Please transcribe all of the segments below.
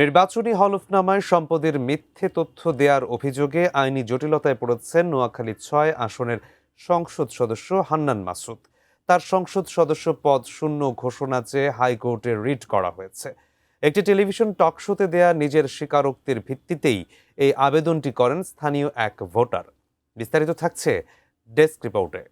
নির্বাচনী হলফনামায় সম্পদের মিথ্যে তথ্য দেওয়ার অভিযোগে আইনি জটিলতায় পড়েছেন নোয়াখালী ৬ আসনের সংসদ সদস্য হান্নান মাসুদ। তার সংসদ সদস্য পদ শূন্য ঘোষণা চেয়ে হাইকোর্টে রিট করা হয়েছে। একটি টেলিভিশন টক শোতে দেয়া নিজের স্বীকারোক্তির ভিত্তিতেই এই আবেদনটি করেন স্থানীয় এক ভোটার। বিস্তারিত থাকছে ডেস্ক রিপোর্টে।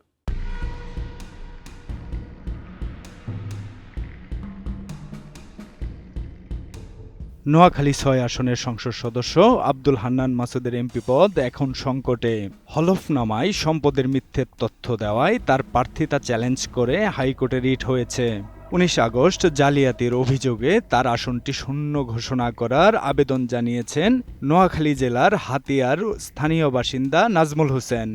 নোয়াখালী ৬ আসনের সংসদ সদস্য আব্দুল হান্নান মাসুদের এমপি পদ এখন সংকটে। হলফনামায় সম্পদের মিথ্যে তথ্য দেওয়ায় তার প্রার্থিতা চ্যালেঞ্জ করে হাইকোর্টে রিট হয়েছে। ১৯ আগস্ট জালিয়াতির অভিযোগে তার আসনটি শূন্য ঘোষণা করার আবেদন জানিয়েছেন নোয়াখালী জেলার হাতিয়ার স্থানীয় বাসিন্দা নাজমুল হোসেন।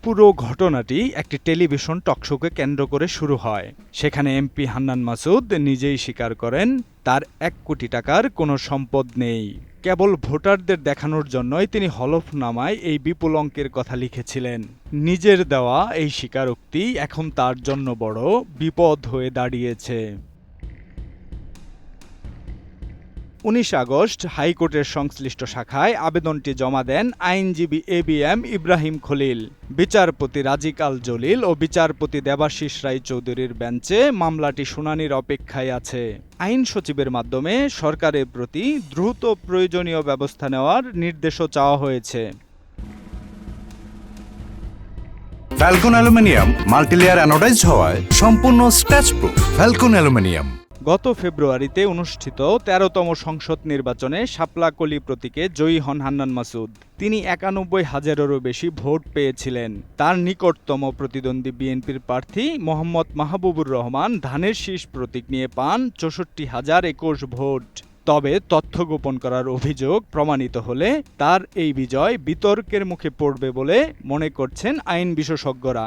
পুরো ঘটনাটি একটি টেলিভিশন টকশোকে কেন্দ্র করে শুরু হয়। সেখানে এমপি হান্নান মাসুদ নিজেই স্বীকার করেন তার ১ কোটি টাকার কোনো সম্পদ নেই। কেবল ভোটারদের দেখানোর জন্যই তিনি হলফনামায় এই বিপুল অঙ্কের কথা লিখেছিলেন। নিজের দেওয়া এই স্বীকারোক্তি এখন তার জন্য বড় বিপদ হয়ে দাঁড়িয়েছে। ১৯ আগস্ট হাইকোর্টের সংশ্লিষ্ট শাখায় আবেদনটি জমা দেন আইনজীবী এবিএম ইব্রাহিম খলিল। বিচারপতি রাজিক আল জলিল ও বিচারপতি দেবাশিস রায় চৌধুরীর বেঞ্চে মামলাটি শুনানির অপেক্ষায় আছে। আইন সচিবের মাধ্যমে সরকারের প্রতি দ্রুত প্রয়োজনীয় ব্যবস্থা নেওয়ার নির্দেশও চাওয়া হয়েছে। ফ্যালকন অ্যালুমিনিয়াম মাল্টিলেয়ার অ্যানোডাইজড হওয়ায় সম্পূর্ণ স্ক্র্যাচ প্রুফ। Falcon aluminium. গত ফেব্রুয়ারিতে অনুষ্ঠিত ১৩তম সংসদ নির্বাচনে শাপলাকলি প্রতীকে জয়ী হন হান্নান মাসুদ। তিনি ৯১,০০০-এরও বেশি ভোট পেয়েছিলেন। তার নিকটতম প্রতিদ্বন্দ্বী বিএনপির প্রার্থী মোহাম্মদ মাহবুবুর রহমান ধানের শীষ প্রতীক নিয়ে পান ৬৪,০২১ ভোট। তবে তথ্য গোপন করার অভিযোগ প্রমাণিত হলে তার এই বিজয় বিতর্কের মুখে পড়বে বলে মনে করছেন আইন বিশেষজ্ঞরা।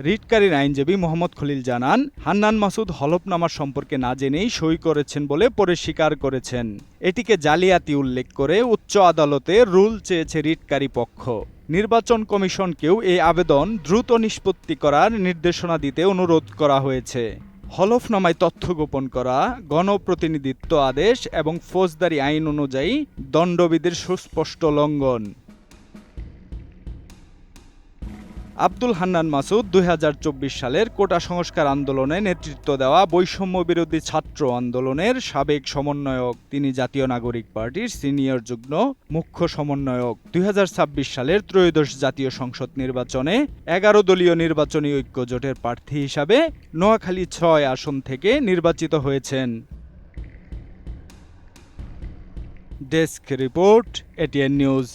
রিটকারীর আইনজীবী মোহাম্মদ খলিল জানান, হান্নান মাসুদ হলফনামা সম্পর্কে না জেনেই সই করেছেন বলে পরে স্বীকার করেছেন। এটিকে জালিয়াতি উল্লেখ করে উচ্চ আদালতে রুল চেয়েছে রিটকারী পক্ষ। নির্বাচন কমিশনকেও এই আবেদন দ্রুত নিষ্পত্তি করার নির্দেশনা দিতে অনুরোধ করা হয়েছে। হলফনামায় তথ্য গোপন করা, গণপ্রতিনিধিত্ব আদেশ এবং ফৌজদারি আইন অনুযায়ী দণ্ডবিধির সুস্পষ্ট লঙ্ঘন। আব্দুল হান্নান মাসুদ ২০২৪ সালের কোটা সংস্কার আন্দোলনে নেতৃত্ব দেওয়া বৈষম্য বিরোধী ছাত্র আন্দোলনের সাবেক সমন্বয়ক। তিনি জাতীয় নাগরিক পার্টির সিনিয়র যুগ্ম মুখ্য সমন্বয়ক। ২০২৬ সালের ত্রয়োদশ জাতীয় সংসদ নির্বাচনে ১১ দলীয় নির্বাচনী ঐক্য জোটের প্রার্থী হিসাবে নোয়াখালী ৬ আসন থেকে নির্বাচিত হয়েছেন। Desk report, ATN news.